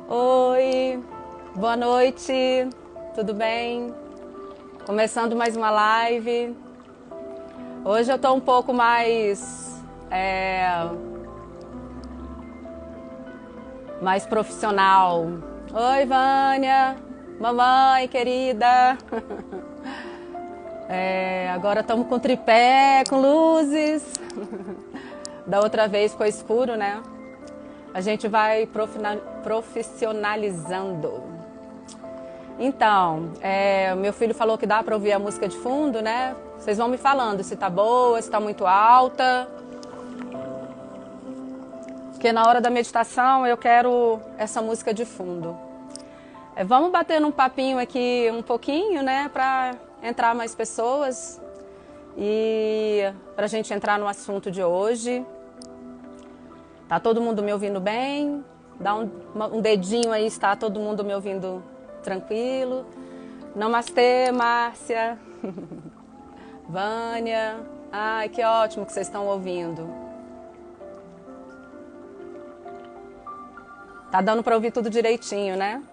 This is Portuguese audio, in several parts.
Oi, boa noite, tudo bem? Começando mais uma live. Hoje eu tô um pouco mais profissional. Oi, Vânia, mamãe querida. Agora estamos com tripé, com luzes. Da outra vez ficou escuro, né? A gente vai profissionalizando. Então, meu filho falou que dá para ouvir a música de fundo, né? Vocês vão me falando se tá boa, se tá muito alta. Porque na hora da meditação eu quero essa música de fundo. Vamos bater num papinho aqui um pouquinho, né? Para entrar mais pessoas e para a gente entrar no assunto de hoje. Tá todo mundo me ouvindo bem? Dá um dedinho aí, está todo mundo me ouvindo tranquilo? Namastê, Márcia. Vânia. Ai, que ótimo que vocês estão ouvindo. Tá dando para ouvir tudo direitinho, né?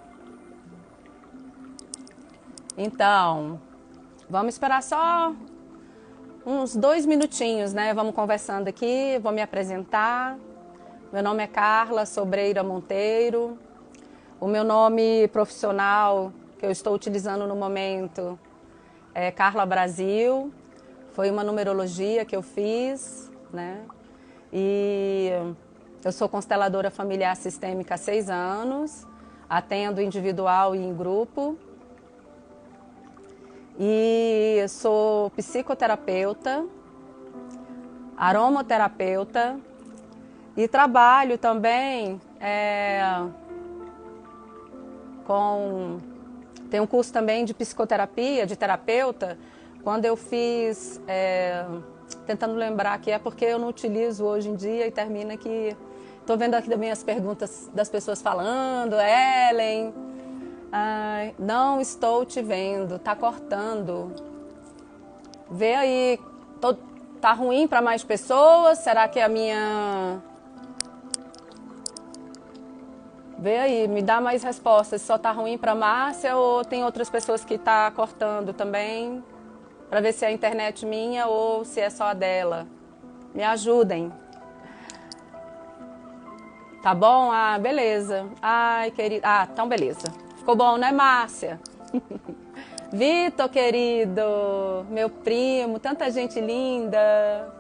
Então, vamos esperar só uns 2 minutinhos, né? Vamos conversando aqui, vou me apresentar. Meu nome é Carla Sobreira Monteiro. O meu nome profissional que eu estou utilizando no momento é Carla Brasil. Foi uma numerologia que eu fiz, né? E eu sou consteladora familiar sistêmica há 6 anos. Atendo individual e em grupo. E sou psicoterapeuta, aromaterapeuta e trabalho também tem um curso também de psicoterapia, de terapeuta. Quando eu fiz, tentando lembrar que é porque eu não utilizo hoje em dia e termina que... Estou vendo aqui também as perguntas das pessoas falando, Ellen... Ai, não estou te vendo, tá cortando. Vê aí, tá ruim para mais pessoas? Será que é a minha... Vê aí, me dá mais respostas. Só tá ruim para Márcia ou tem outras pessoas que tá cortando também? Para ver se é a internet minha ou se é só a dela. Me ajudem. Tá bom? Ah, beleza. Ai, querida. Ah, então beleza. Ficou bom, né, Márcia? Vitor, querido, meu primo, tanta gente linda.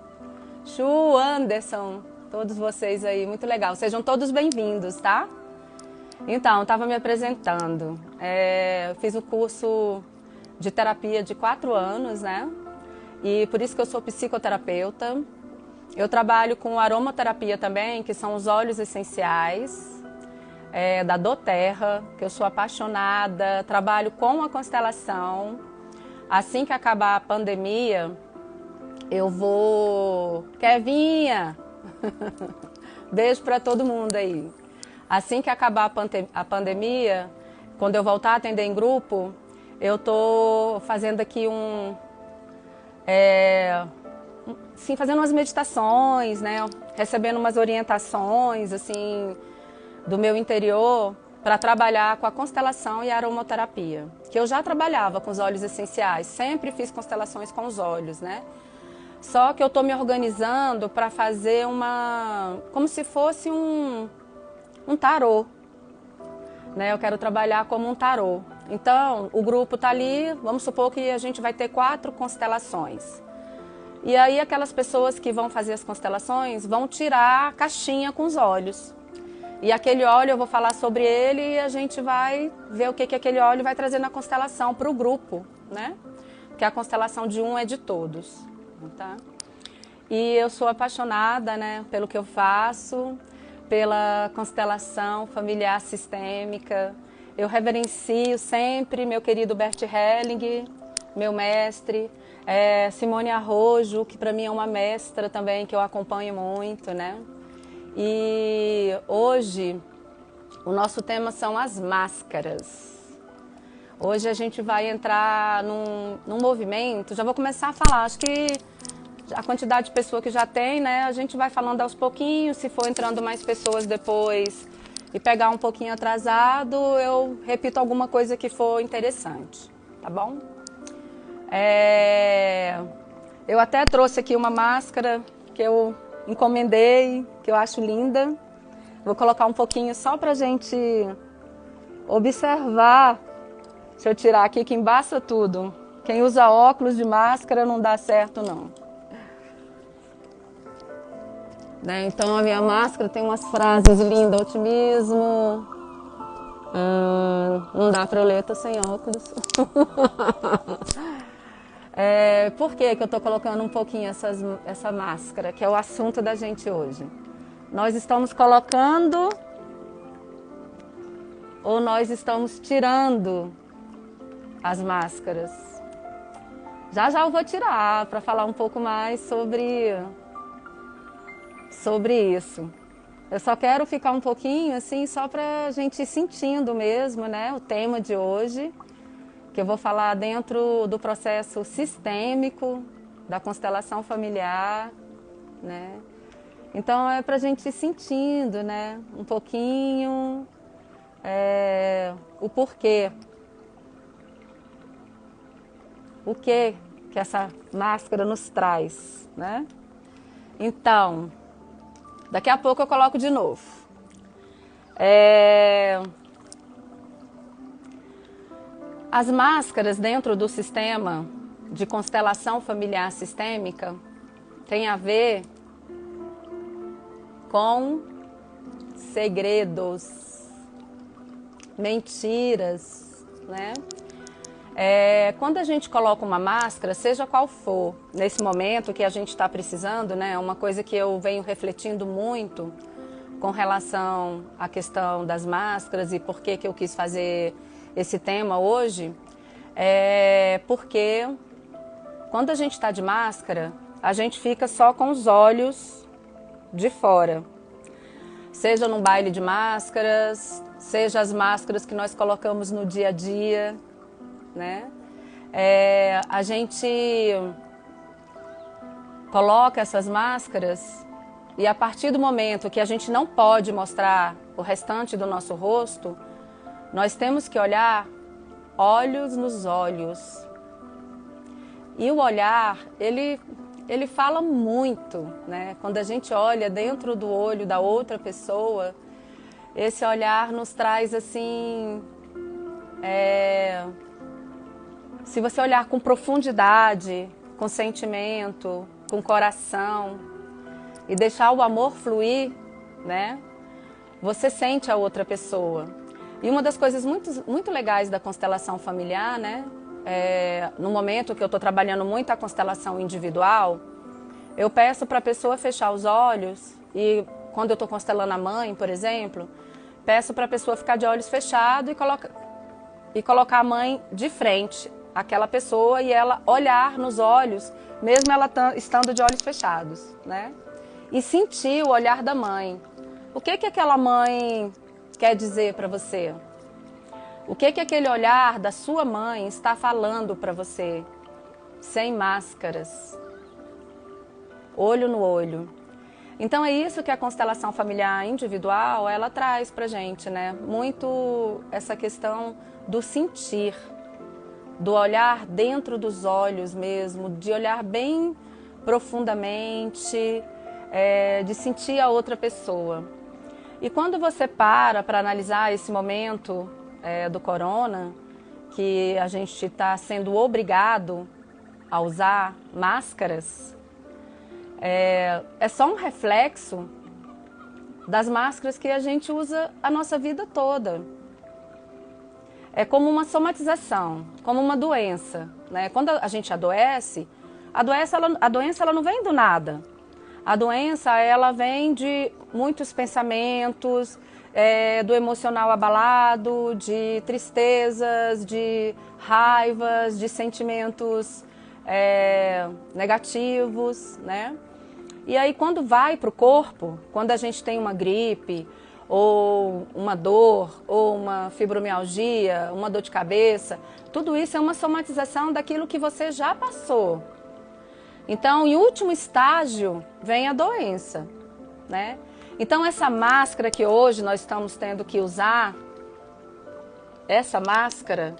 Chu, Anderson, todos vocês aí, muito legal. Sejam todos bem-vindos, tá? Então, estava me apresentando. Eu fiz o curso de terapia de 4 anos, né? E por isso que eu sou psicoterapeuta. Eu trabalho com aromaterapia também, que são os óleos essenciais. Da doTERRA, que eu sou apaixonada, trabalho com a constelação. Assim que acabar a pandemia, eu vou... Kevinha! Beijo para todo mundo aí. Assim que acabar a pandemia, quando eu voltar a atender em grupo, eu tô fazendo aqui sim, fazendo umas meditações, né? Recebendo umas orientações, assim... do meu interior para trabalhar com a constelação e a aromaterapia. Que eu já trabalhava com os óleos essenciais, sempre fiz constelações com os óleos, né? Só que eu estou me organizando para fazer como se fosse um tarô, né? Eu quero trabalhar como um tarô. Então, o grupo está ali, vamos supor que a gente vai ter 4 constelações. E aí aquelas pessoas que vão fazer as constelações vão tirar a caixinha com os óleos. E aquele óleo, eu vou falar sobre ele e a gente vai ver o que aquele óleo vai trazer na constelação para o grupo, né? Porque a constelação de um é de todos, tá? E eu sou apaixonada, né, pelo que eu faço, pela constelação familiar sistêmica. Eu reverencio sempre meu querido Bert Helling, meu mestre, Simone Arrojo, que para mim é uma mestra também, que eu acompanho muito, né? E hoje o nosso tema são as máscaras. Hoje a gente vai entrar num movimento, já vou começar a falar, acho que a quantidade de pessoa que já tem, né? A gente vai falando aos pouquinhos, se for entrando mais pessoas depois, e pegar um pouquinho atrasado, eu repito alguma coisa que for interessante, tá bom? Eu até trouxe aqui uma máscara que eu encomendei, que eu acho linda. Vou colocar um pouquinho só pra gente observar. Deixa eu tirar aqui que embaça tudo. Quem usa óculos de máscara não dá certo, não. Né? Então a minha máscara tem umas frases lindas, otimismo. Não dá pra eu ler, tô sem óculos. Por que eu tô colocando um pouquinho essa máscara, que é o assunto da gente hoje? Nós estamos colocando ou nós estamos tirando as máscaras? Já já eu vou tirar para falar um pouco mais sobre isso. Eu só quero ficar um pouquinho assim, só para a gente ir sentindo mesmo, né? O tema de hoje, que eu vou falar dentro do processo sistêmico da constelação familiar, né? Então é para a gente ir sentindo, né? Um pouquinho o porquê. O que essa máscara nos traz, né? Então, daqui a pouco eu coloco de novo. As máscaras dentro do sistema de constelação familiar sistêmica tem a ver com segredos, mentiras, né? Quando a gente coloca uma máscara, seja qual for, nesse momento que a gente está precisando, né? Uma coisa que eu venho refletindo muito com relação à questão das máscaras e por que eu quis fazer esse tema hoje, porque quando a gente está de máscara, a gente fica só com os olhos de fora. Seja num baile de máscaras, seja as máscaras que nós colocamos no dia a dia, né? A gente coloca essas máscaras e a partir do momento que a gente não pode mostrar o restante do nosso rosto, nós temos que olhar olhos nos olhos. E o olhar, ele fala muito, né? Quando a gente olha dentro do olho da outra pessoa, esse olhar nos traz assim... Se você olhar com profundidade, com sentimento, com coração e deixar o amor fluir, né? Você sente a outra pessoa. E uma das coisas muito legais da constelação familiar, né? No momento que eu estou trabalhando muito a constelação individual, eu peço para a pessoa fechar os olhos e quando eu estou constelando a mãe, por exemplo, peço para a pessoa ficar de olhos fechados e colocar a mãe de frente àquela pessoa e ela olhar nos olhos, mesmo ela estando de olhos fechados, né? E sentir o olhar da mãe. O que aquela mãe quer dizer para você? O que aquele olhar da sua mãe está falando para você? Sem máscaras. Olho no olho. Então é isso que a constelação familiar individual, ela traz pra gente, né? Muito essa questão do sentir, do olhar dentro dos olhos mesmo, de olhar bem profundamente, de sentir a outra pessoa. E quando você para analisar esse momento do corona, que a gente está sendo obrigado a usar máscaras, é só um reflexo das máscaras que a gente usa a nossa vida toda. É como uma somatização, como uma doença, né? Quando a gente adoece, a doença ela não vem do nada. A doença ela vem de muitos pensamentos, do emocional abalado, de tristezas, de raivas, de sentimentos negativos, né? E aí quando vai para o corpo, quando a gente tem uma gripe, ou uma dor, ou uma fibromialgia, uma dor de cabeça, tudo isso é uma somatização daquilo que você já passou. Então, em último estágio, vem a doença, né? Então essa máscara que hoje nós estamos tendo que usar, essa máscara,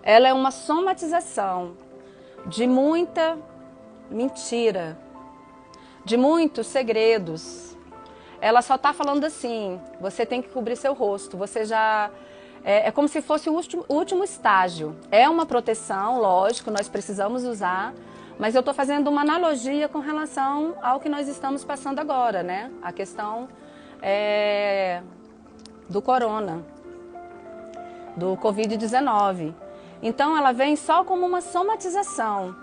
ela é uma somatização de muita mentira, de muitos segredos. Ela só está falando assim, você tem que cobrir seu rosto, você já... É como se fosse o último estágio. É uma proteção, lógico, nós precisamos usar, mas eu estou fazendo uma analogia com relação ao que nós estamos passando agora, né? A questão do corona, do Covid-19. Então ela vem só como uma somatização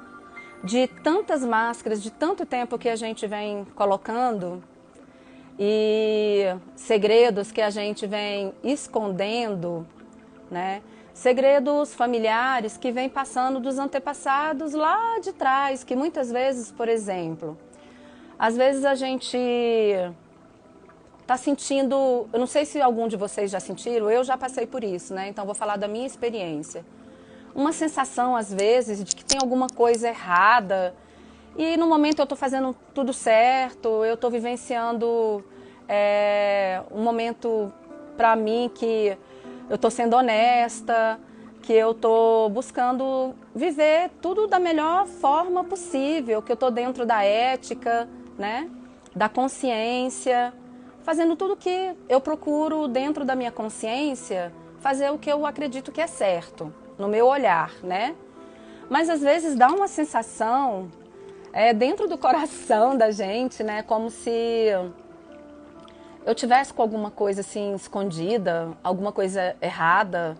de tantas máscaras, de tanto tempo que a gente vem colocando e segredos que a gente vem escondendo, né? Segredos familiares que vêm passando dos antepassados lá de trás, que muitas vezes, por exemplo, às vezes a gente está sentindo, eu não sei se algum de vocês já sentiram, eu já passei por isso, né? Então vou falar da minha experiência. Uma sensação, às vezes, de que tem alguma coisa errada e no momento eu estou fazendo tudo certo, eu estou vivenciando um momento para mim que eu estou sendo honesta, que eu estou buscando viver tudo da melhor forma possível, que eu estou dentro da ética, né, da consciência, fazendo tudo que eu procuro dentro da minha consciência, fazer o que eu acredito que é certo, no meu olhar, né? Mas às vezes dá uma sensação dentro do coração da gente, né, como se eu tivesse com alguma coisa assim escondida, alguma coisa errada,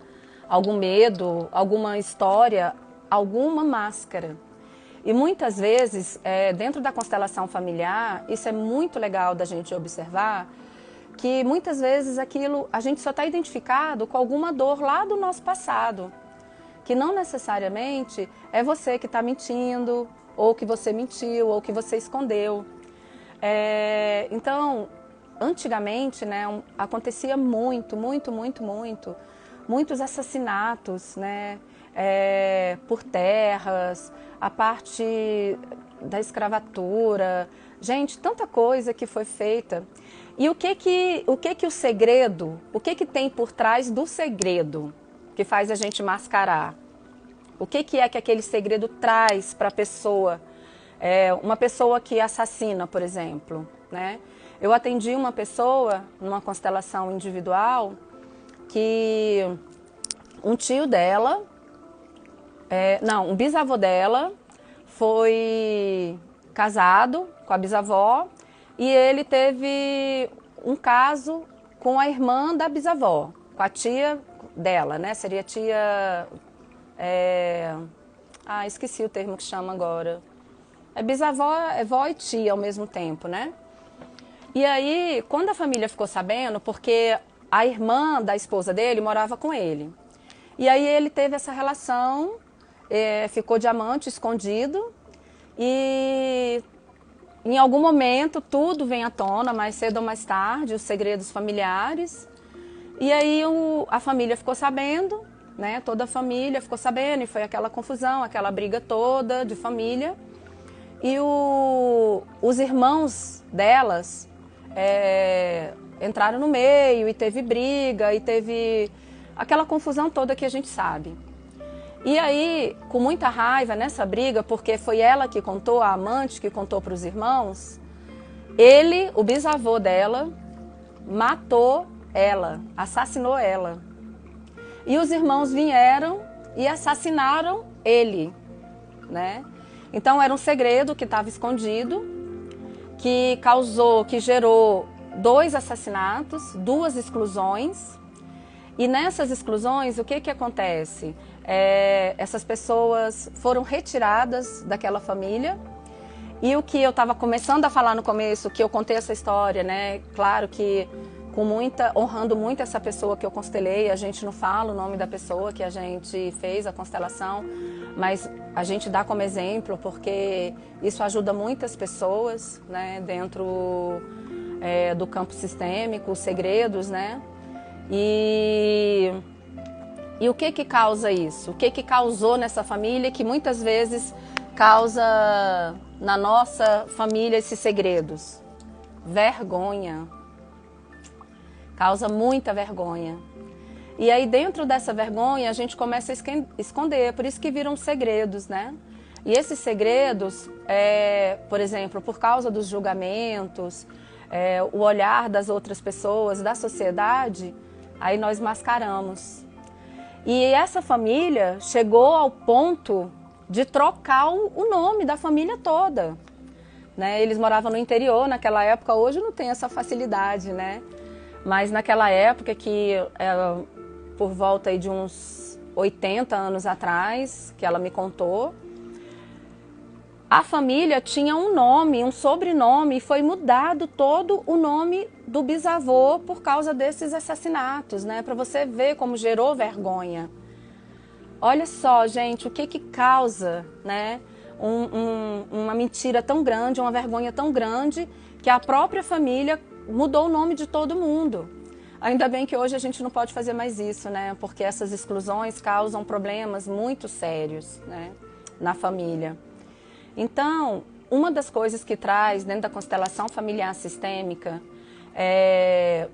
algum medo, alguma história, alguma máscara. E muitas vezes, dentro da constelação familiar, isso é muito legal da gente observar, que muitas vezes aquilo a gente só está identificado com alguma dor lá do nosso passado, que não necessariamente é você que está mentindo, ou que você mentiu, ou que você escondeu. Então, antigamente, né, acontecia muitos assassinatos, né, por terras, a parte da escravatura, gente, tanta coisa que foi feita. E o que o segredo, o que tem por trás do segredo que faz a gente mascarar? O que é que aquele segredo traz para a pessoa? Uma pessoa que assassina, por exemplo, né? Eu atendi uma pessoa numa constelação individual que um tio dela, um bisavô dela foi casado com a bisavó e ele teve um caso com a irmã da bisavó, com a tia dela, né? Seria tia... esqueci o termo que chama agora. Bisavó, é vó e tia ao mesmo tempo, né? E aí, quando a família ficou sabendo, porque a irmã da esposa dele morava com ele. E aí ele teve essa relação, ficou de amante escondido e em algum momento tudo vem à tona, mais cedo ou mais tarde, os segredos familiares. E aí a família ficou sabendo, né? Toda a família ficou sabendo e foi aquela confusão, aquela briga toda de família. E os irmãos delas entraram no meio e teve briga e teve aquela confusão toda que a gente sabe. E aí, com muita raiva nessa briga, porque foi ela que contou, a amante que contou para os irmãos, ele, o bisavô dela, matou ela, assassinou ela. E os irmãos vieram e assassinaram ele, né? Então era um segredo que estava escondido, que gerou 2 assassinatos, 2 exclusões. E nessas exclusões, o que acontece? Essas pessoas foram retiradas daquela família. E o que eu estava começando a falar no começo, que eu contei essa história, né? Claro que honrando muito essa pessoa que eu constelei, a gente não fala o nome da pessoa que a gente fez a constelação, mas a gente dá como exemplo porque isso ajuda muitas pessoas, né, dentro do campo sistêmico, os segredos, né? E o que causa isso? O que causou nessa família que muitas vezes causa na nossa família esses segredos? Vergonha. causa muita vergonha. E aí dentro dessa vergonha a gente começa a esconder, por isso que viram segredos, né? E esses segredos, por exemplo, por causa dos julgamentos, o olhar das outras pessoas, da sociedade, aí nós mascaramos. E essa família chegou ao ponto de trocar o nome da família toda, né? Eles moravam no interior naquela época, hoje não tem essa facilidade, né? Mas naquela época, que por volta aí de uns 80 anos atrás, que ela me contou, a família tinha um nome, um sobrenome, e foi mudado todo o nome do bisavô por causa desses assassinatos, né? Para você ver como gerou vergonha. Olha só, gente, o que causa, né? Uma mentira tão grande, uma vergonha tão grande, que a própria família mudou o nome de todo mundo. Ainda bem que hoje a gente não pode fazer mais isso, né? Porque essas exclusões causam problemas muito sérios, né? Na família. Então, uma das coisas que traz dentro da constelação familiar sistêmica,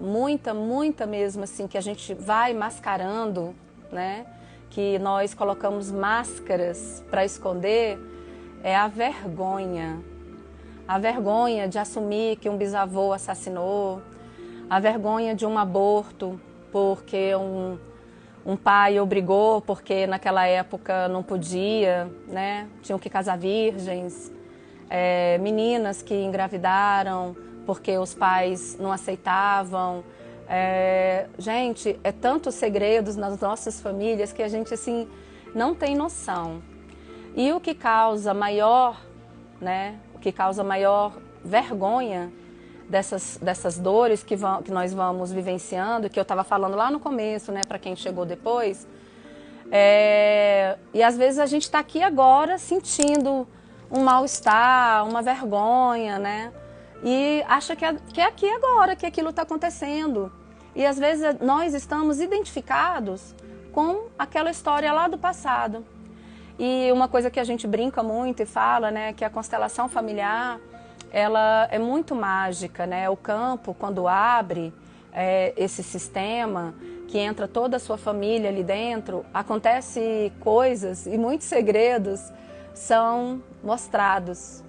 muita mesmo assim, que a gente vai mascarando, né? Que nós colocamos máscaras para esconder, é a vergonha. A vergonha de assumir que um bisavô assassinou, a vergonha de um aborto porque um pai obrigou, porque naquela época não podia, né? Tinham que casar virgens, meninas que engravidaram porque os pais não aceitavam. Gente, é tantos segredos nas nossas famílias que a gente assim não tem noção. E o que causa maior, né? O que causa maior vergonha dessas dores que nós vamos vivenciando, que eu estava falando lá no começo, né, para quem chegou depois, e às vezes a gente está aqui agora sentindo um mal-estar, uma vergonha, né, e acha que é aqui agora que aquilo está acontecendo. E às vezes nós estamos identificados com aquela história lá do passado. E uma coisa que a gente brinca muito e fala, né, que a constelação familiar, ela é muito mágica, né? O campo, quando abre esse sistema, que entra toda a sua família ali dentro, acontece coisas e muitos segredos são mostrados,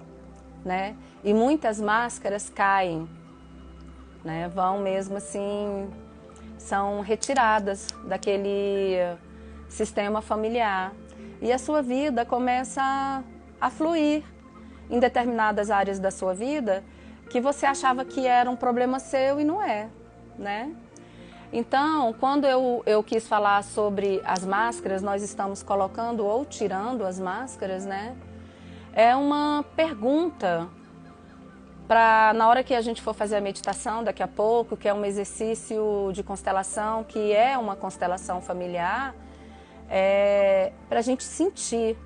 né? E muitas máscaras caem, né? Vão mesmo assim, são retiradas daquele sistema familiar. E a sua vida começa a fluir em determinadas áreas da sua vida que você achava que era um problema seu e não é, né? Então, quando eu quis falar sobre as máscaras, nós estamos colocando ou tirando as máscaras, né? É uma pergunta para, na hora que a gente for fazer a meditação daqui a pouco, que é um exercício de constelação, que é uma constelação familiar, para a gente sentir,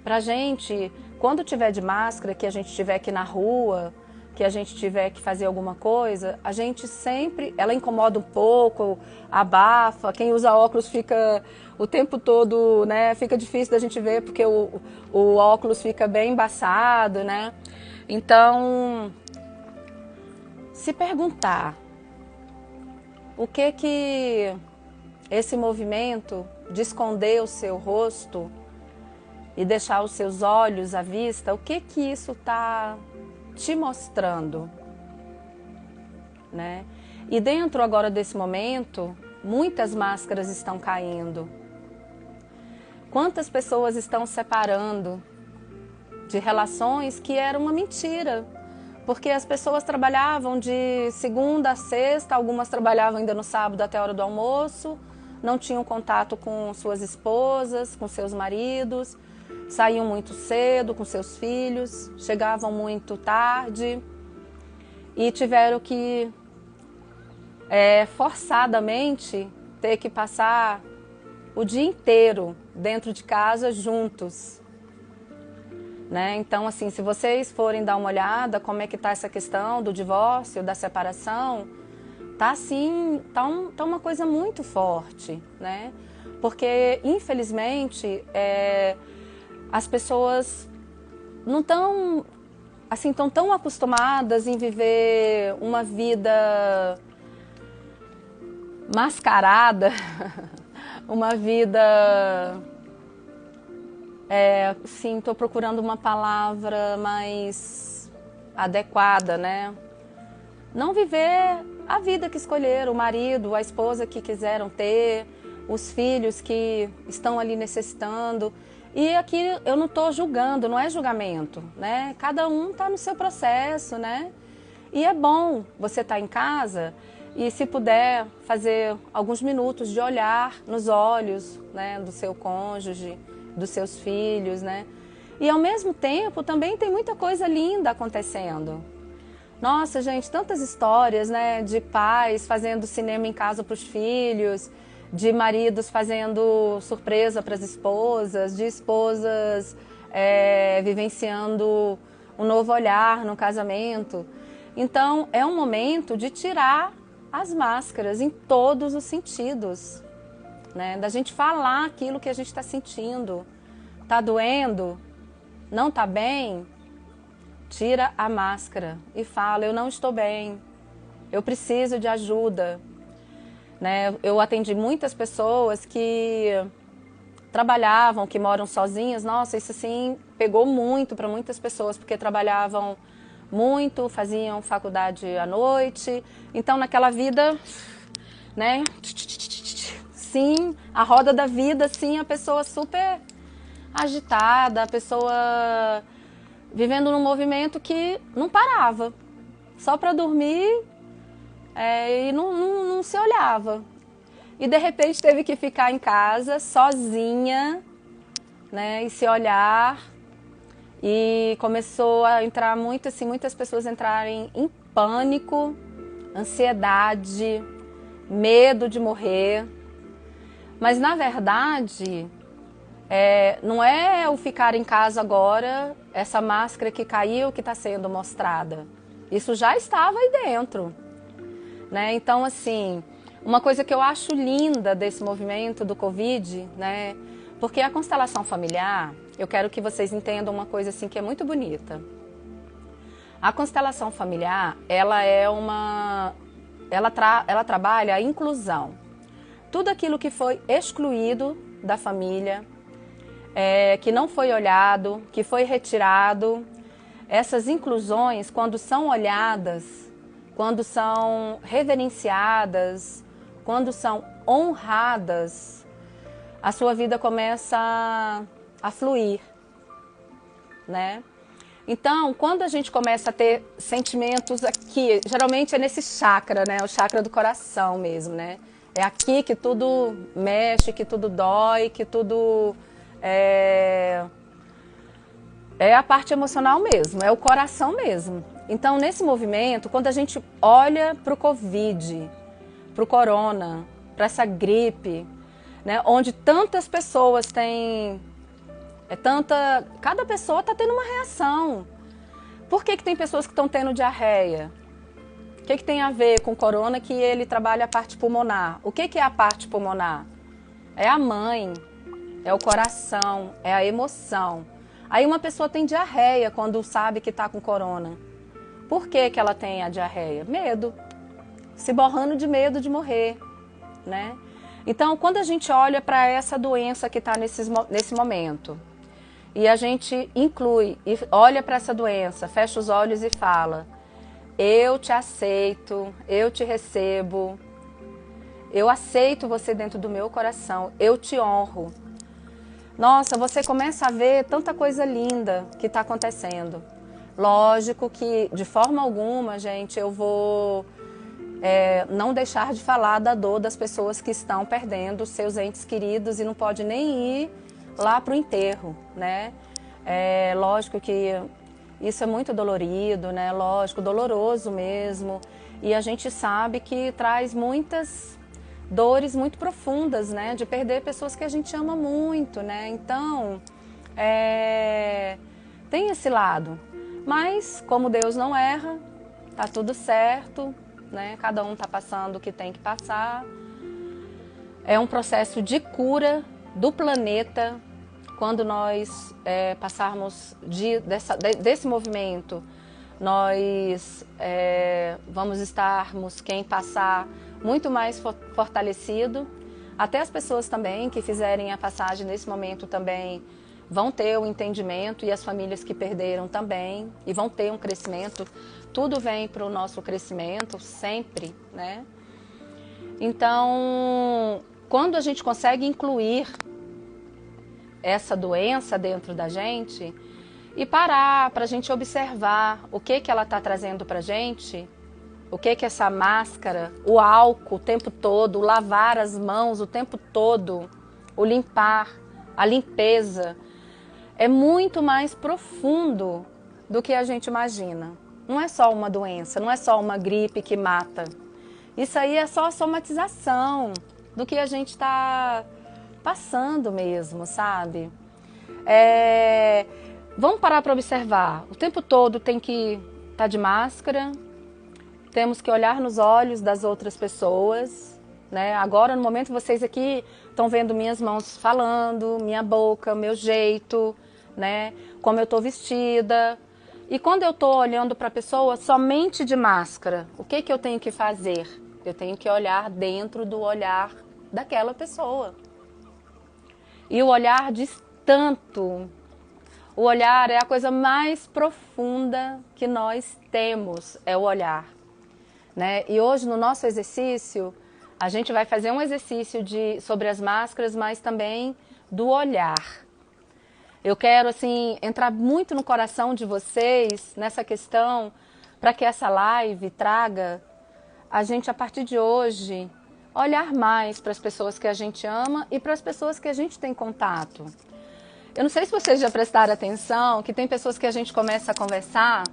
para a gente, quando tiver de máscara, que a gente tiver que ir na rua, que a gente tiver que fazer alguma coisa, a gente sempre, ela incomoda um pouco, abafa, quem usa óculos fica o tempo todo, né, fica difícil da gente ver porque o óculos fica bem embaçado, né? Então, se perguntar o que esse movimento de esconder o seu rosto e deixar os seus olhos à vista, o que isso está te mostrando, né? E dentro agora desse momento, muitas máscaras estão caindo. Quantas pessoas estão separando de relações que eram uma mentira? Porque as pessoas trabalhavam de segunda a sexta, algumas trabalhavam ainda no sábado até a hora do almoço, não tinham contato com suas esposas, com seus maridos, saíam muito cedo com seus filhos, chegavam muito tarde e tiveram que forçadamente ter que passar o dia inteiro dentro de casa juntos, né? Então, assim, se vocês forem dar uma olhada como é que está essa questão do divórcio, da separação, tá assim, tá uma coisa muito forte, né? Porque, infelizmente, as pessoas não estão assim, tão acostumadas em viver uma vida mascarada, uma vida, sim, estou procurando uma palavra mais adequada, né? Não viver a vida que escolheram, o marido, a esposa que quiseram ter, os filhos que estão ali necessitando. E aqui eu não estou julgando, não é julgamento, né? Cada um está no seu processo, né? E é bom você estar em casa e, se puder, fazer alguns minutos de olhar nos olhos, né, do seu cônjuge, dos seus filhos, né? E ao mesmo tempo também tem muita coisa linda acontecendo. Nossa, gente, tantas histórias, né, de pais fazendo cinema em casa para os filhos, de maridos fazendo surpresa para as esposas, de esposas vivenciando um novo olhar no casamento. Então, é um momento de tirar as máscaras em todos os sentidos, né? Da gente falar aquilo que a gente está sentindo. Tá doendo? Não tá bem? Tira a máscara e fala: eu não estou bem, eu preciso de ajuda. Né? Eu atendi muitas pessoas que trabalhavam, que moram sozinhas. Nossa, isso assim pegou muito para muitas pessoas, porque trabalhavam muito, faziam faculdade à noite. Então, naquela vida, né? Sim, a roda da vida, sim, a pessoa super agitada, a pessoa vivendo num movimento que não parava, só para dormir. E não se olhava. E de repente teve que ficar em casa sozinha, né, e se olhar. E começou a entrar muitas pessoas entrarem em pânico, ansiedade, medo de morrer. Mas na verdade, não é o ficar em casa agora, essa máscara que caiu, que está sendo mostrada. Isso já estava aí dentro. Né? Então, assim, uma coisa que eu acho linda desse movimento do Covid, né? Porque a constelação familiar, eu quero que vocês entendam uma coisa assim que é muito bonita. A constelação familiar, ela trabalha a inclusão. Tudo aquilo que foi excluído da família, que não foi olhado, que foi retirado, essas inclusões, quando são olhadas, quando são reverenciadas, quando são honradas, a sua vida começa a fluir, né? Então, quando a gente começa a ter sentimentos aqui, geralmente é nesse chakra, né? O chakra do coração mesmo, né? É aqui que tudo mexe, que tudo dói, que tudo é a parte emocional mesmo, é o coração mesmo. Então, nesse movimento, quando a gente olha para o Covid, para o corona, para essa gripe, né, onde tantas pessoas têm, cada pessoa está tendo uma reação. Por que tem pessoas que estão tendo diarreia? O que tem a ver com o corona, que ele trabalha a parte pulmonar? O que é a parte pulmonar? É a mãe, é o coração, é a emoção. Aí uma pessoa tem diarreia quando sabe que está com corona. Por que ela tem a diarreia? Medo. Se borrando de medo de morrer, né? Então, quando a gente olha para essa doença que está nesse momento, e a gente inclui, e olha para essa doença, fecha os olhos e fala: eu te aceito, eu te recebo, eu aceito você dentro do meu coração, eu te honro. Nossa, você começa a ver tanta coisa linda que está acontecendo. Lógico que, de forma alguma, gente, eu vou não deixar de falar da dor das pessoas que estão perdendo seus entes queridos e não pode nem ir lá para o enterro, né? Lógico que isso é muito dolorido, né? Lógico, doloroso mesmo. E a gente sabe que traz muitas dores muito profundas, né? De perder pessoas que a gente ama muito, né? Então, tem esse lado. Mas, como Deus não erra, tá tudo certo, né? Cada um tá passando o que tem que passar. É um processo de cura do planeta. Quando nós passarmos desse movimento, nós vamos estarmos, quem passar muito mais fortalecido. Até as pessoas também que fizerem a passagem nesse momento também vão ter o entendimento, e as famílias que perderam também, e vão ter um crescimento. Tudo vem para o nosso crescimento, sempre, né? Então, quando a gente consegue incluir essa doença dentro da gente e parar para a gente observar o que ela está trazendo para a gente, o que essa máscara, o álcool o tempo todo, o lavar as mãos o tempo todo, o limpar, a limpeza, é muito mais profundo do que a gente imagina. Não é só uma doença, não é só uma gripe que mata. Isso aí é só a somatização do que a gente está passando mesmo, sabe? Vamos parar para observar. O tempo todo tem que estar de máscara, temos que olhar nos olhos das outras pessoas, né? Agora, no momento, vocês aqui estão vendo minhas mãos falando, minha boca, meu jeito, né? Como eu estou vestida. E quando eu estou olhando para a pessoa somente de máscara, o que eu tenho que fazer? Eu tenho que olhar dentro do olhar daquela pessoa. E o olhar diz tanto. O olhar é a coisa mais profunda que nós temos, é o olhar, né? E hoje no nosso exercício, a gente vai fazer um exercício sobre as máscaras, mas também do olhar. Eu quero assim entrar muito no coração de vocês nessa questão, para que essa live traga a gente, a partir de hoje, olhar mais para as pessoas que a gente ama e para as pessoas que a gente tem contato. Eu não sei se vocês já prestaram atenção que tem pessoas que a gente começa a conversar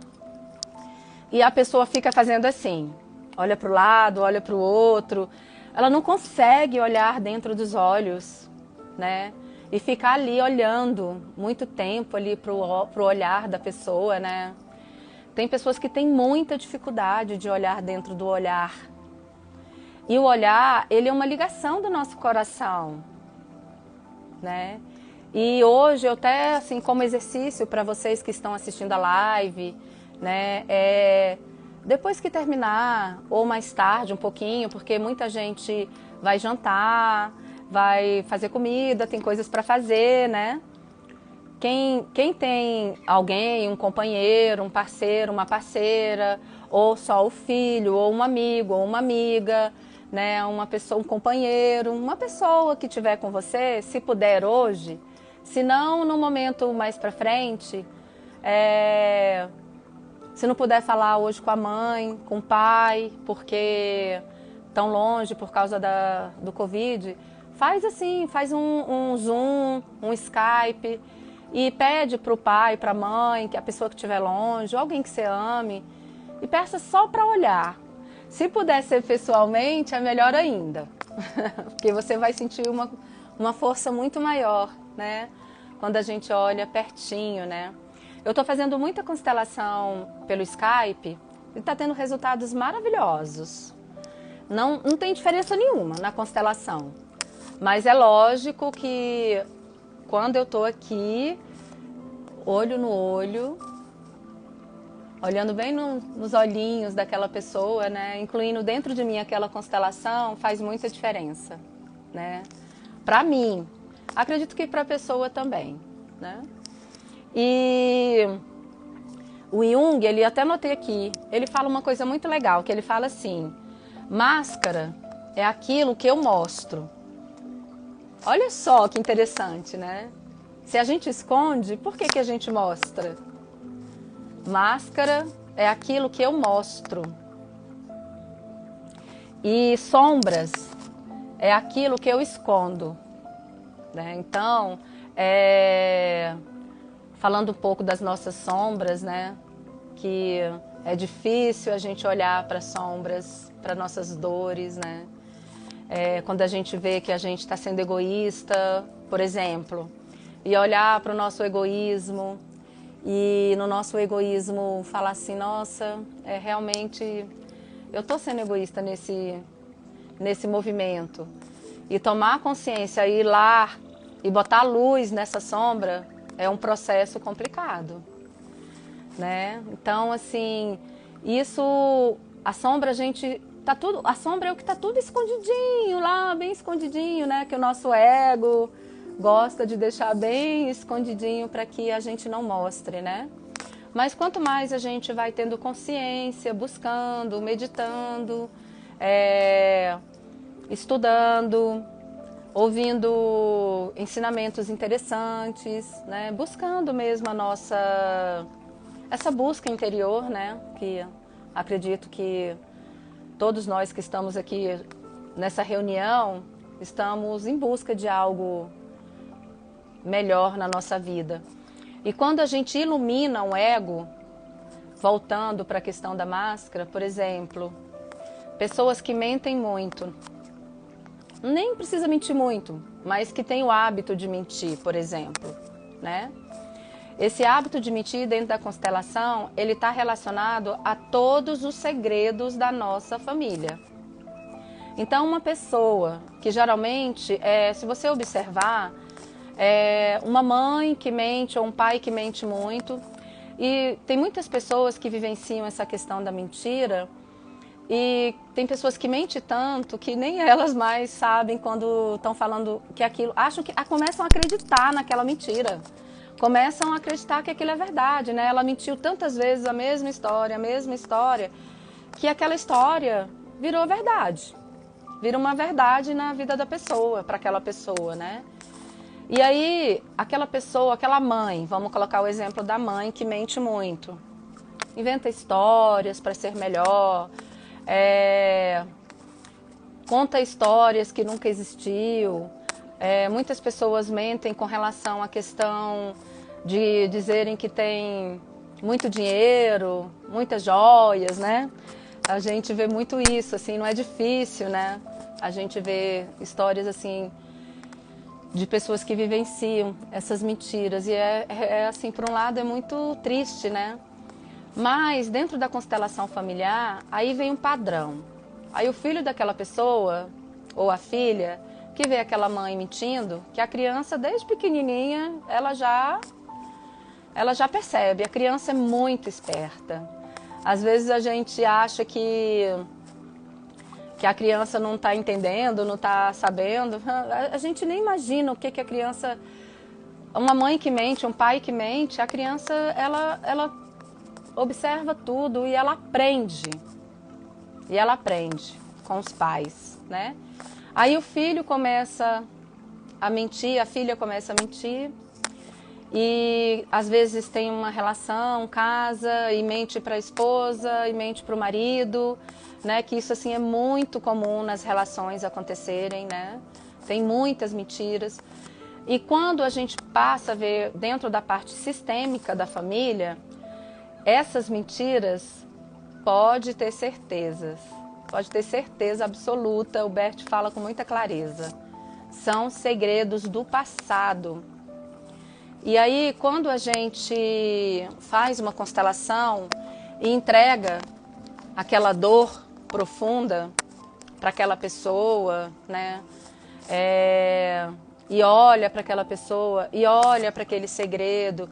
e a pessoa fica fazendo assim, olha para o lado, olha para o outro, ela não consegue olhar dentro dos olhos, né? E ficar ali olhando muito tempo ali para o olhar da pessoa, né? Tem pessoas que têm muita dificuldade de olhar dentro do olhar. E o olhar, ele é uma ligação do nosso coração, né? E hoje eu até, assim, como exercício para vocês que estão assistindo a live, né? Depois que terminar, ou mais tarde um pouquinho, porque muita gente vai jantar, vai fazer comida, tem coisas para fazer, né? Quem tem alguém, um companheiro, um parceiro, uma parceira, ou só o filho, ou um amigo, ou uma amiga, né? Uma pessoa, um companheiro, uma pessoa que estiver com você, se puder hoje, se não no momento mais para frente, se não puder falar hoje com a mãe, com o pai, porque estão longe por causa do Covid, faz assim, faz um Zoom, um Skype e pede para o pai, para a mãe, que a pessoa que estiver longe, ou alguém que você ame, e peça só para olhar. Se puder ser pessoalmente, é melhor ainda, porque você vai sentir uma força muito maior, né? Quando a gente olha pertinho, né? Eu estou fazendo muita constelação pelo Skype e está tendo resultados maravilhosos. Não tem diferença nenhuma na constelação, mas é lógico que quando eu estou aqui, olho no olho, olhando bem nos olhinhos daquela pessoa, né? Incluindo dentro de mim aquela constelação, faz muita diferença, né? Para mim, acredito que para a pessoa também, né? E o Jung, ele até notei aqui, ele fala uma coisa muito legal, que ele fala assim: máscara é aquilo que eu mostro. Olha só que interessante, né? Se a gente esconde, por que a gente mostra? Máscara é aquilo que eu mostro. E sombras é aquilo que eu escondo, né? Então, falando um pouco das nossas sombras, né? Que é difícil a gente olhar para sombras, para nossas dores, né? Quando a gente vê que a gente está sendo egoísta, por exemplo, e olhar para o nosso egoísmo e no nosso egoísmo falar assim, nossa, realmente eu estou sendo egoísta nesse movimento. E tomar consciência, ir lá e botar luz nessa sombra é um processo complicado, né? Então, assim, a sombra a gente tá tudo, a sombra é o que tá tudo escondidinho lá, bem escondidinho, né? Que o nosso ego gosta de deixar bem escondidinho para que a gente não mostre, né? Mas quanto mais a gente vai tendo consciência, buscando, meditando, estudando, ouvindo ensinamentos interessantes, né? Buscando mesmo essa busca interior, né? Que acredito que todos nós que estamos aqui nessa reunião estamos em busca de algo melhor na nossa vida. E quando a gente ilumina o ego, voltando para a questão da máscara, por exemplo, pessoas que mentem muito, nem precisa mentir muito, mas que tem o hábito de mentir, por exemplo, né? Esse hábito de mentir dentro da constelação, ele está relacionado a todos os segredos da nossa família. Então, uma pessoa que geralmente, se você observar, uma mãe que mente ou um pai que mente muito, e tem muitas pessoas que vivenciam essa questão da mentira, e tem pessoas que mentem tanto que nem elas mais sabem quando estão falando que aquilo, acham que começam a acreditar naquela mentira. Começam a acreditar que aquilo é verdade, né? Ela mentiu tantas vezes a mesma história, que aquela história virou verdade. Vira uma verdade na vida da pessoa, para aquela pessoa, né? E aí, aquela pessoa, aquela mãe, vamos colocar o exemplo da mãe que mente muito. Inventa histórias para ser melhor, conta histórias que nunca existiu. Muitas pessoas mentem com relação à questão de dizerem que tem muito dinheiro, muitas joias, né? A gente vê muito isso, assim, não é difícil, né? A gente vê histórias, assim, de pessoas que vivenciam essas mentiras. E assim, por um lado é muito triste, né? Mas dentro da constelação familiar, aí vem um padrão. Aí o filho daquela pessoa, ou a filha, que vê aquela mãe mentindo, que a criança desde pequenininha, ela já percebe. A criança é muito esperta. Às vezes a gente acha que a criança não está entendendo, não está sabendo. A gente nem imagina o que a criança... Uma mãe que mente, um pai que mente, a criança, ela observa tudo e ela aprende. E ela aprende com os pais, né? Aí o filho começa a mentir, a filha começa a mentir. E às vezes tem uma relação, casa, e mente para a esposa, e mente para o marido, né? Que isso assim é muito comum nas relações acontecerem, né? Tem muitas mentiras. E quando a gente passa a ver dentro da parte sistêmica da família, essas mentiras, pode ter certeza absoluta, o Bert fala com muita clareza, são segredos do passado. E aí, quando a gente faz uma constelação e entrega aquela dor profunda para aquela pessoa, né? E olha para aquela pessoa, e olha para aquele segredo,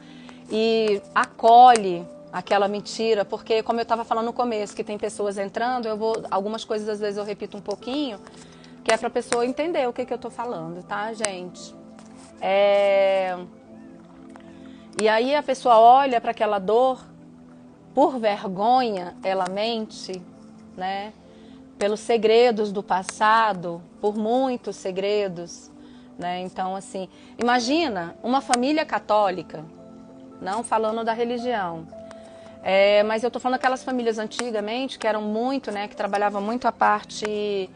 e acolhe aquela mentira, porque como eu estava falando no começo, que tem pessoas entrando, algumas coisas às vezes eu repito um pouquinho, que é para a pessoa entender o que eu estou falando, tá, gente? E aí a pessoa olha para aquela dor, por vergonha ela mente, né? Pelos segredos do passado, por muitos segredos, né? Então, assim, imagina uma família católica, não falando da religião, mas eu tô falando daquelas famílias antigamente que eram muito, né? Que trabalhavam muito a parte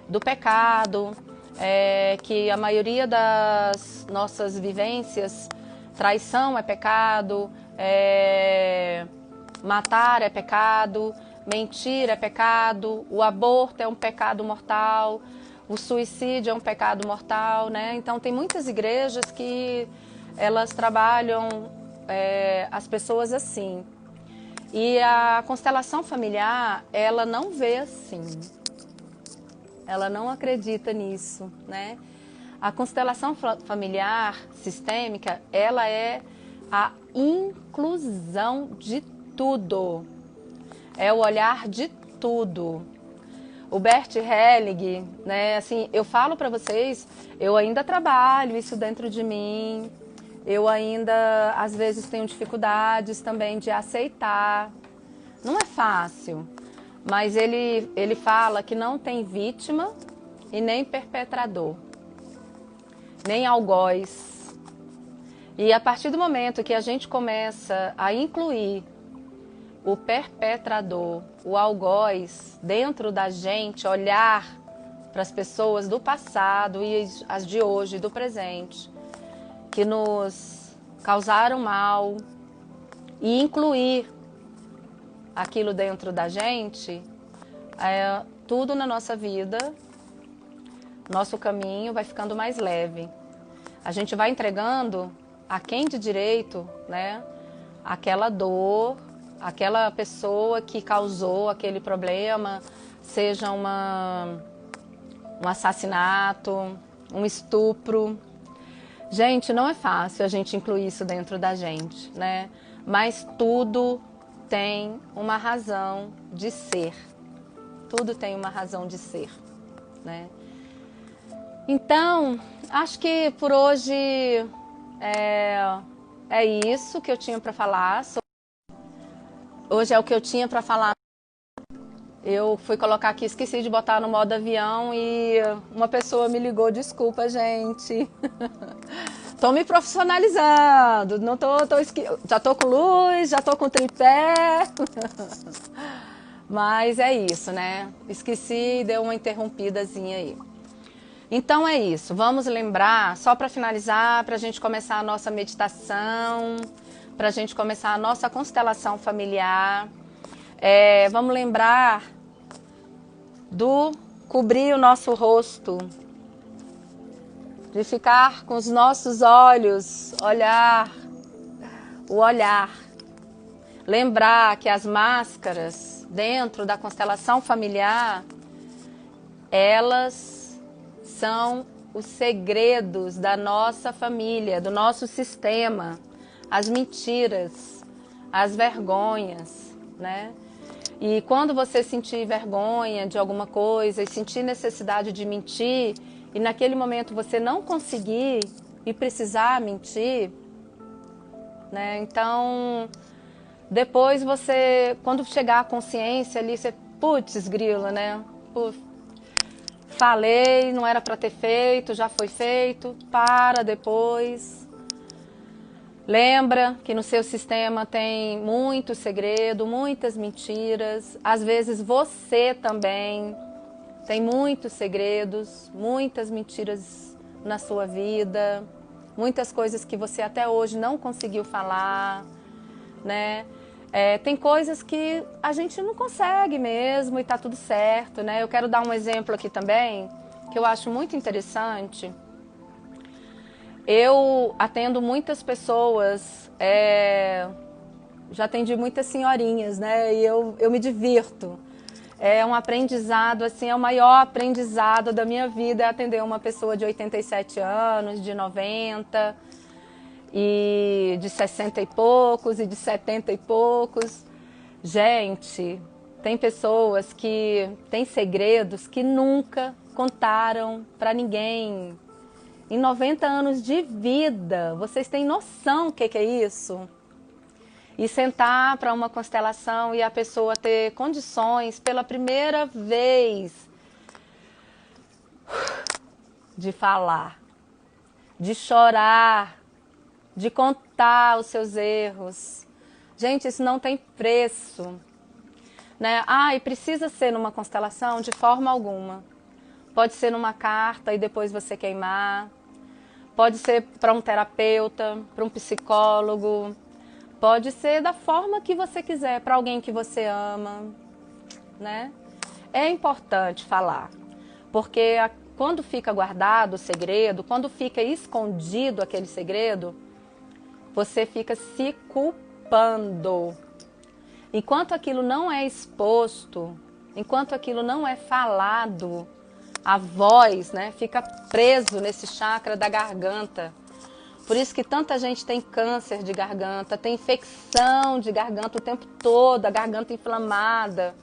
do pecado, que a maioria das nossas vivências, traição é pecado, matar é pecado, mentir é pecado, o aborto é um pecado mortal, o suicídio é um pecado mortal, né? Então tem muitas igrejas que elas trabalham as pessoas assim. E a constelação familiar, ela não vê assim. Ela não acredita nisso, né? A constelação familiar sistêmica, ela é a inclusão de tudo. É o olhar de tudo. O Bert Helling, né, assim, eu falo para vocês, eu ainda trabalho isso dentro de mim, eu ainda, às vezes, tenho dificuldades também de aceitar. Não é fácil, mas ele fala que não tem vítima e nem perpetrador, nem algoz. E a partir do momento que a gente começa a incluir o perpetrador, o algoz dentro da gente, olhar para as pessoas do passado e as de hoje, do presente, que nos causaram mal, e incluir aquilo dentro da gente, tudo na nossa vida, nosso caminho vai ficando mais leve. A gente vai entregando a quem de direito, né, aquela dor, aquela pessoa que causou aquele problema, seja um assassinato, um estupro. Gente, não é fácil a gente incluir isso dentro da gente, né? Mas tudo tem uma razão de ser. Tudo tem uma razão de ser, né? Então, acho que por hoje é isso que eu tinha para falar. Hoje é o que eu tinha para falar. Eu fui colocar aqui, esqueci de botar no modo avião e uma pessoa me ligou, desculpa, gente. Tô me profissionalizando, não já tô com luz, já tô com tripé. Mas é isso, né? Esqueci, deu uma interrompidazinha aí. Então é isso, vamos lembrar, só para finalizar, para a gente começar a nossa meditação, para a gente começar a nossa constelação familiar. Vamos lembrar do cobrir o nosso rosto, de ficar com os nossos olhos, o olhar. Lembrar que as máscaras dentro da constelação familiar, elas são os segredos da nossa família, do nosso sistema, as mentiras, as vergonhas, né? E quando você sentir vergonha de alguma coisa e sentir necessidade de mentir, e naquele momento você não conseguir e precisar mentir, né? Então, depois você, quando chegar a consciência ali, você, putz, grila, né? Putz, falei, não era para ter feito, já foi feito, para depois. Lembra que no seu sistema tem muito segredo, muitas mentiras. Às vezes você também tem muitos segredos, muitas mentiras na sua vida, muitas coisas que você até hoje não conseguiu falar, né? Tem coisas que a gente não consegue mesmo e tá tudo certo, né? Eu quero dar um exemplo aqui também, que eu acho muito interessante. Eu atendo muitas pessoas, já atendi muitas senhorinhas, né? E eu me divirto. É um aprendizado, assim, é o maior aprendizado da minha vida, é atender uma pessoa de 87 anos, de 90, e de 60 e poucos, e de 70 e poucos. Gente, tem pessoas que têm segredos que nunca contaram para ninguém. Em 90 anos de vida, vocês têm noção do que é isso? E sentar para uma constelação e a pessoa ter condições pela primeira vez de falar, de chorar, de contar os seus erros. Gente, isso não tem preço, né? E precisa ser numa constelação? De forma alguma. Pode ser numa carta e depois você queimar. Pode ser para um terapeuta, para um psicólogo. Pode ser da forma que você quiser, para alguém que você ama, né? É importante falar, porque quando fica guardado o segredo, quando fica escondido aquele segredo, você fica se culpando. Enquanto aquilo não é exposto, enquanto aquilo não é falado, a voz, né, fica preso nesse chakra da garganta. Por isso que tanta gente tem câncer de garganta, tem infecção de garganta o tempo todo, a garganta inflamada,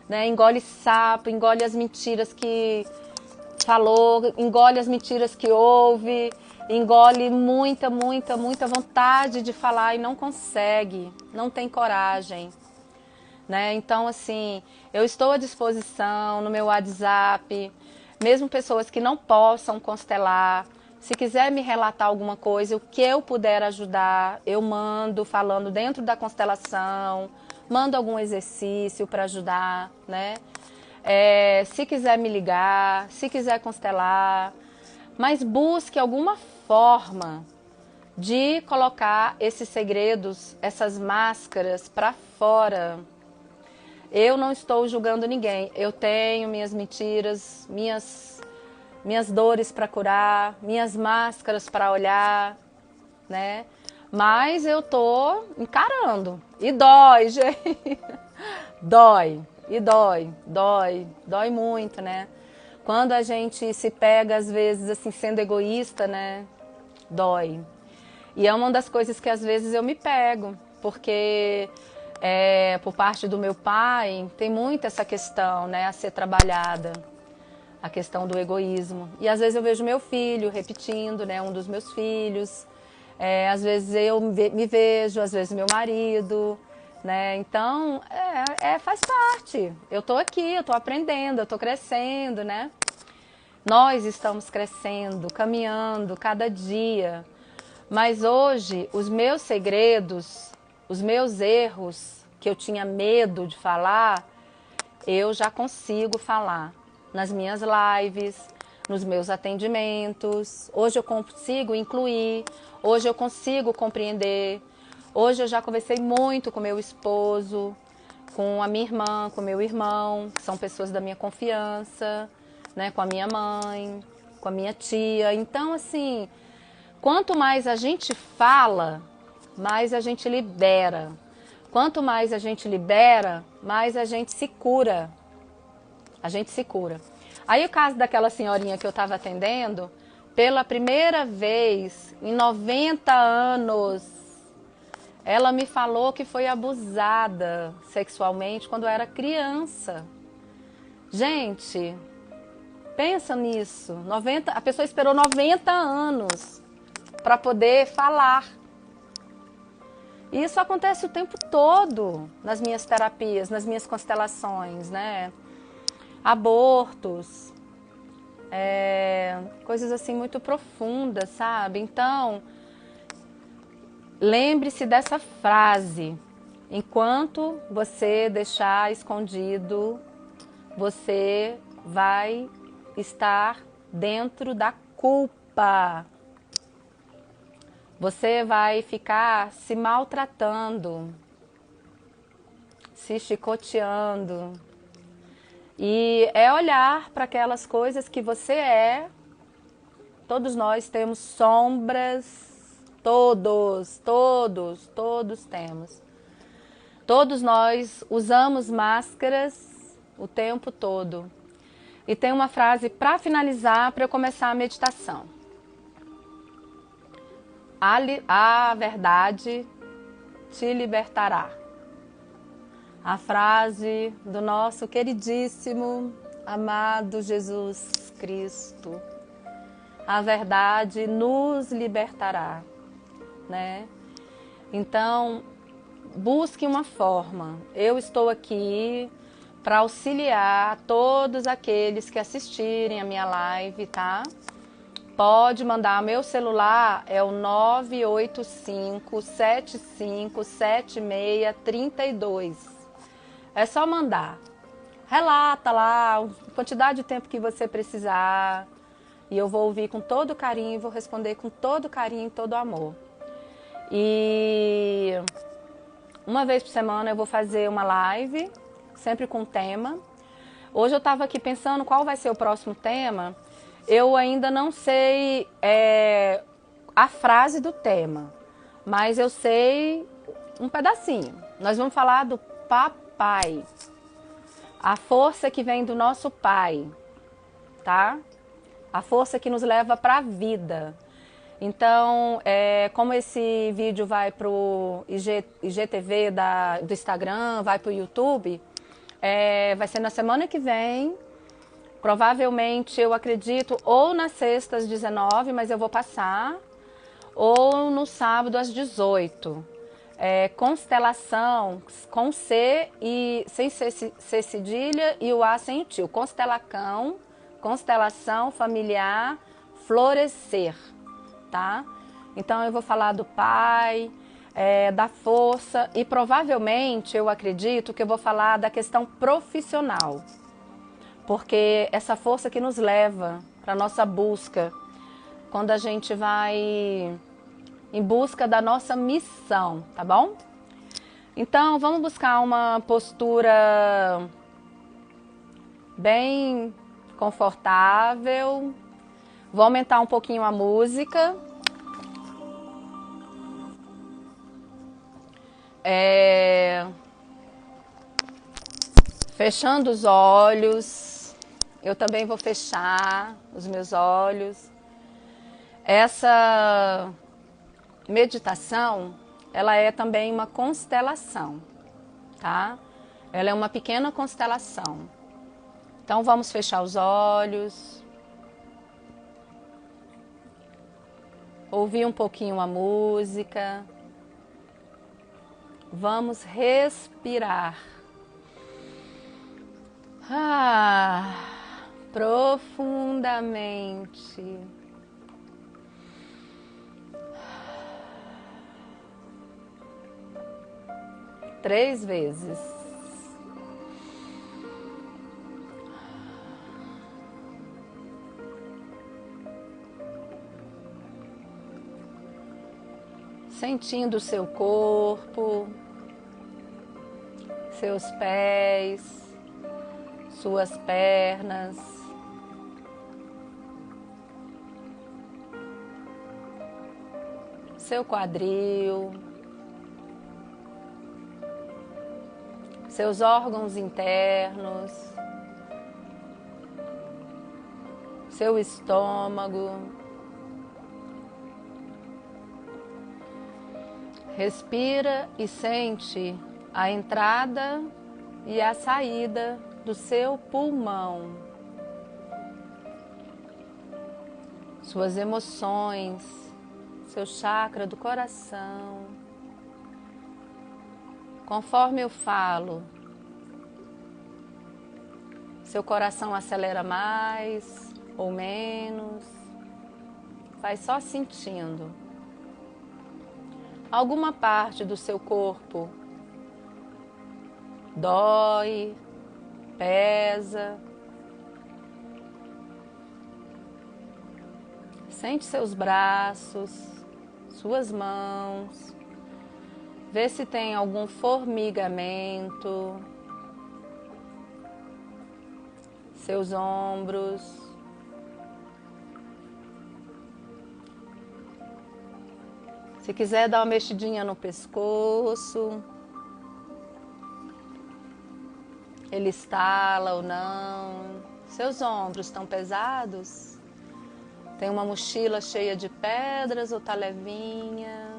né? Engole sapo, engole as mentiras que falou, engole as mentiras que ouve, engole muita vontade de falar e não consegue, não tem coragem, né? Então, assim, eu estou à disposição no meu WhatsApp, mesmo pessoas que não possam constelar, se quiser me relatar alguma coisa, o que eu puder ajudar, eu mando falando dentro da constelação, mando algum exercício para ajudar, né? Se quiser me ligar, se quiser constelar, mas busque alguma forma de colocar esses segredos, essas máscaras para fora. Eu não estou julgando ninguém, eu tenho minhas mentiras, minhas dores para curar, minhas máscaras para olhar, né? Mas eu tô encarando e dói, gente. Dói. E dói muito, né? Quando a gente se pega, às vezes, assim, sendo egoísta, né? Dói. E é uma das coisas que, às vezes, eu me pego, porque por parte do meu pai, tem muito essa questão, né? A ser trabalhada, a questão do egoísmo. E, às vezes, eu vejo meu filho repetindo, né? Um dos meus filhos. Às vezes, eu me vejo, às vezes, meu marido... né? Então, faz parte. Eu estou aqui, eu estou aprendendo, eu estou crescendo, né? Nós estamos crescendo, caminhando cada dia. Mas hoje, os meus segredos, os meus erros, que eu tinha medo de falar, eu já consigo falar nas minhas lives, nos meus atendimentos. Hoje eu consigo incluir, hoje eu consigo compreender. Hoje eu já conversei muito com meu esposo, com a minha irmã, com meu irmão, que são pessoas da minha confiança, né, com a minha mãe, com a minha tia. Então, assim, quanto mais a gente fala, mais a gente libera. Quanto mais a gente libera, mais a gente se cura. A gente se cura. Aí o caso daquela senhorinha que eu estava atendendo, pela primeira vez em 90 anos, ela me falou que foi abusada sexualmente quando era criança. Gente, pensa nisso. A pessoa esperou 90 anos para poder falar. E isso acontece o tempo todo nas minhas terapias, nas minhas constelações, né? Abortos, coisas assim muito profundas, sabe? Então... lembre-se dessa frase: enquanto você deixar escondido, você vai estar dentro da culpa. Você vai ficar se maltratando, se chicoteando. E é olhar para aquelas coisas que você é. Todos nós temos sombras. Todos temos. Todos nós usamos máscaras o tempo todo. E tem uma frase para finalizar, para eu começar a meditação. A verdade te libertará. A frase do nosso queridíssimo, amado Jesus Cristo. A verdade nos libertará. Né? Então, busque uma forma. Eu estou aqui para auxiliar todos aqueles que assistirem a minha live, tá? Pode mandar, meu celular é o 985-757632. É só mandar. Relata lá a quantidade de tempo que você precisar e eu vou ouvir com todo carinho e vou responder com todo carinho e todo amor. E uma vez por semana eu vou fazer uma live, sempre com tema. Hoje eu estava aqui pensando qual vai ser o próximo tema. Eu ainda não sei a frase do tema, mas eu sei um pedacinho. Nós vamos falar do papai, a força que vem do nosso pai, tá? A força que nos leva para a vida. Então, como esse vídeo vai para o IGTV do Instagram, vai para o YouTube, Vai ser na semana que vem. Provavelmente, eu acredito, ou na sexta às 19, mas eu vou passar, ou no sábado às 18. Constelação com C e sem C cedilha e o A sem o tio. Constelação familiar, florescer, tá? Então eu vou falar do pai, da força e provavelmente eu acredito que eu vou falar da questão profissional. Porque essa força que nos leva para a nossa busca, quando a gente vai em busca da nossa missão, tá bom? Então, vamos buscar uma postura bem confortável. Vou aumentar um pouquinho a música. Fechando os olhos. Eu também vou fechar os meus olhos. Essa meditação, ela é também uma constelação, tá? Ela é uma pequena constelação. Então vamos fechar os olhos. Ouvir um pouquinho a música. Vamos respirar. Profundamente. Três vezes. Sentindo o seu corpo, seus pés, suas pernas. Seu quadril. Seus órgãos internos, seu estômago. Respira e sente a entrada e a saída do seu pulmão. Suas emoções, seu chakra do coração. Conforme eu falo, seu coração acelera mais ou menos, vai só sentindo. Alguma parte do seu corpo dói, pesa. Sente seus braços, suas mãos. Vê se tem algum formigamento, seus ombros. Se quiser dar uma mexidinha no pescoço, ele estala ou não. Seus ombros estão pesados? Tem uma mochila cheia de pedras ou tá levinha?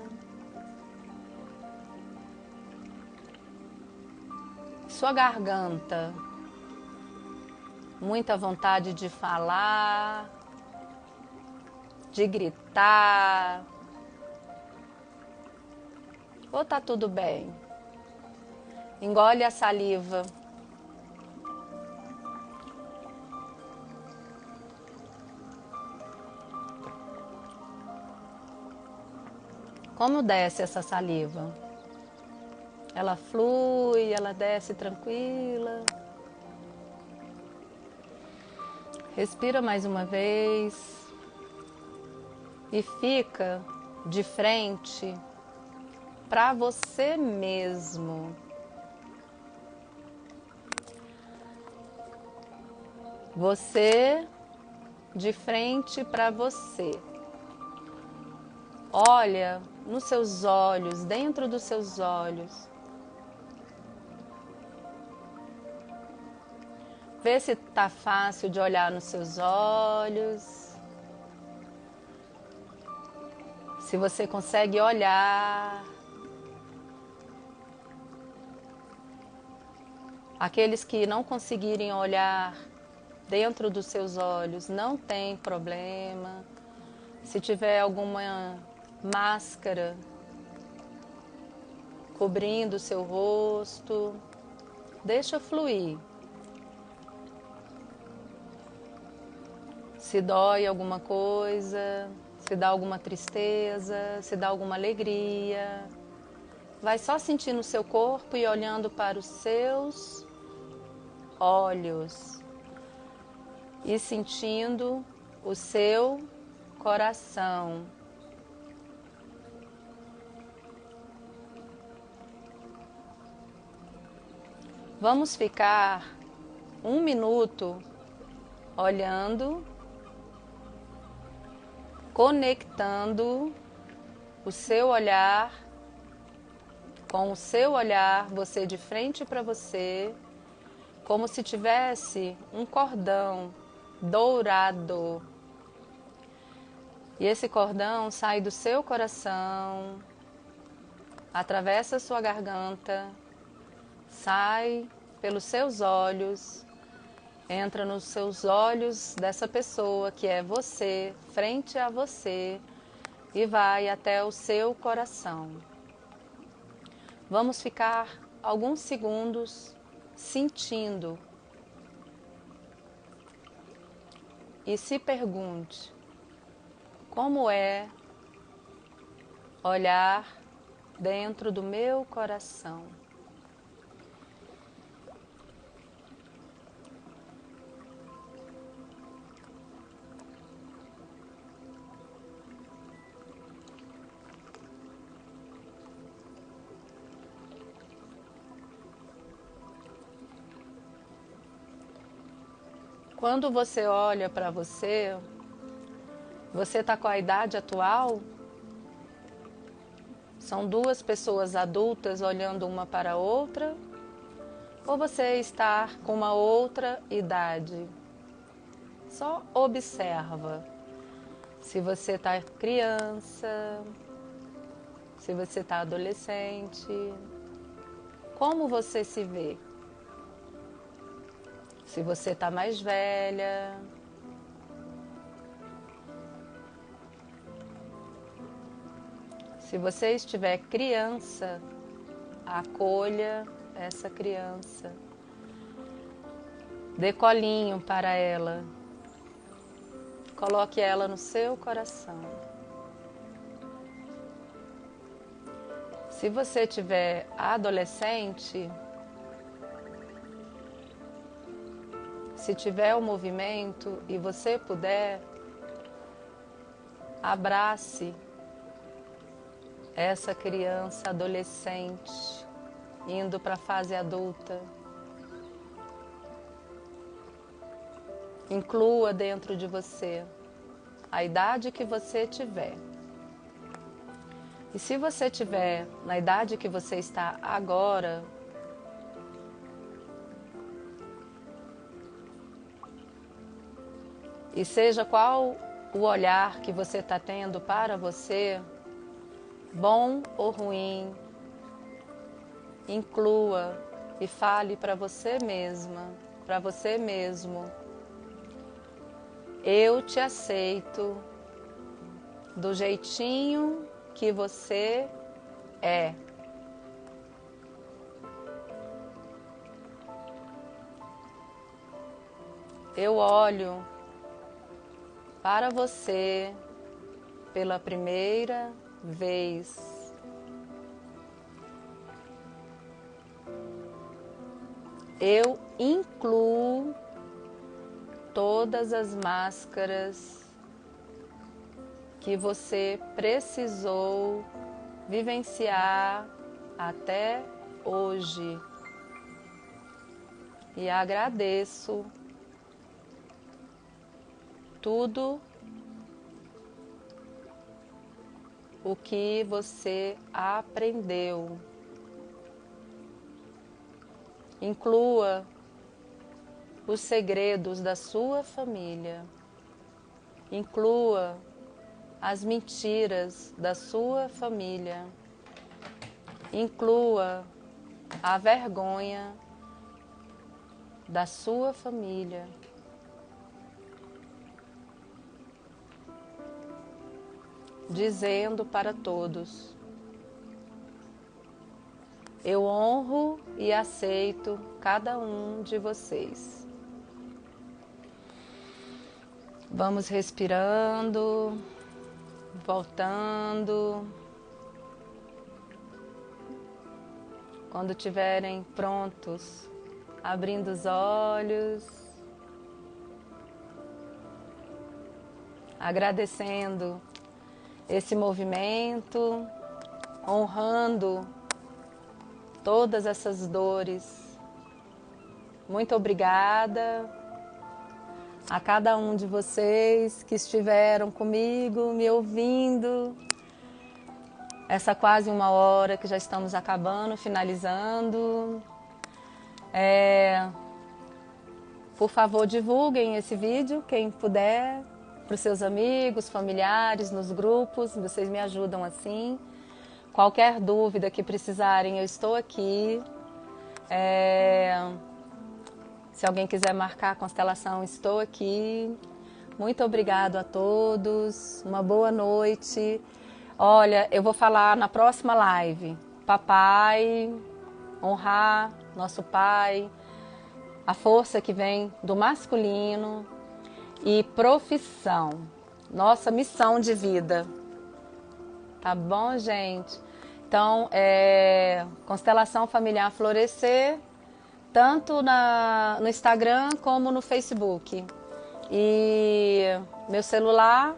Sua garganta, muita vontade de falar, de gritar, ou tá tudo bem? Engole a saliva. Como desce essa saliva? Ela flui, ela desce tranquila. Respira mais uma vez. E fica de frente para você mesmo. Você de frente para você. Olha nos seus olhos, dentro dos seus olhos. Vê se tá fácil de olhar nos seus olhos. Se você consegue olhar. Aqueles que não conseguirem olhar dentro dos seus olhos, não tem problema. Se tiver alguma máscara cobrindo o seu rosto, deixa fluir. Se dói alguma coisa, se dá alguma tristeza, se dá alguma alegria, vai só sentindo o seu corpo e olhando para os seus olhos e sentindo o seu coração. Vamos ficar 1 minuto olhando, conectando o seu olhar com o seu olhar, você de frente para você, como se tivesse um cordão dourado. E esse cordão sai do seu coração, atravessa a sua garganta, sai pelos seus olhos, entra nos seus olhos dessa pessoa que é você, frente a você, e vai até o seu coração. Vamos ficar alguns segundos sentindo e se pergunte: como é olhar dentro do meu coração? Quando você olha para você, você está com a idade atual? São duas pessoas adultas olhando uma para a outra? Ou você está com uma outra idade? Só observa. Se você está criança, se você está adolescente, como você se vê? Se você está mais velha, se você estiver criança, acolha essa criança, dê colinho para ela, coloque ela no seu coração. Se você tiver adolescente, se tiver o movimento e você puder, abrace essa criança adolescente indo para a fase adulta. Inclua dentro de você a idade que você tiver. E se você tiver na idade que você está agora, e seja qual o olhar que você está tendo para você, bom ou ruim, inclua e fale para você mesma, para você mesmo: eu te aceito do jeitinho que você é. Eu olho para você pela primeira vez. Eu incluo todas as máscaras que você precisou vivenciar até hoje. E agradeço tudo o que você aprendeu. Inclua os segredos da sua família. Inclua as mentiras da sua família. Inclua a vergonha da sua família. Dizendo para todos: eu honro e aceito cada um de vocês. Vamos respirando, voltando. Quando estiverem prontos, abrindo os olhos, agradecendo esse movimento, honrando todas essas dores. Muito obrigada a cada um de vocês que estiveram comigo, me ouvindo. Essa quase 1 hora que já estamos acabando, finalizando. Por favor, divulguem esse vídeo, quem puder, para os seus amigos, familiares, nos grupos, vocês me ajudam assim. Qualquer dúvida que precisarem, eu estou aqui. Se alguém quiser marcar a constelação, estou aqui. Muito obrigado a todos, uma boa noite. Olha, eu vou falar na próxima live. Papai, honrar nosso pai, a força que vem do masculino e profissão, nossa missão de vida. Tá bom, gente? Então, Constelação Familiar Florescer, tanto no Instagram como no Facebook. E meu celular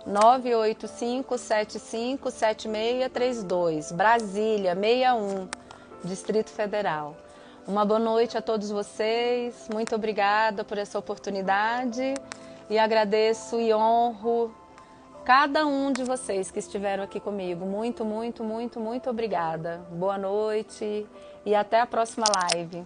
985757632, Brasília, 61, Distrito Federal. Uma boa noite a todos vocês, muito obrigada por essa oportunidade e agradeço e honro cada um de vocês que estiveram aqui comigo. Muito, muito, muito, muito obrigada. Boa noite e até a próxima live.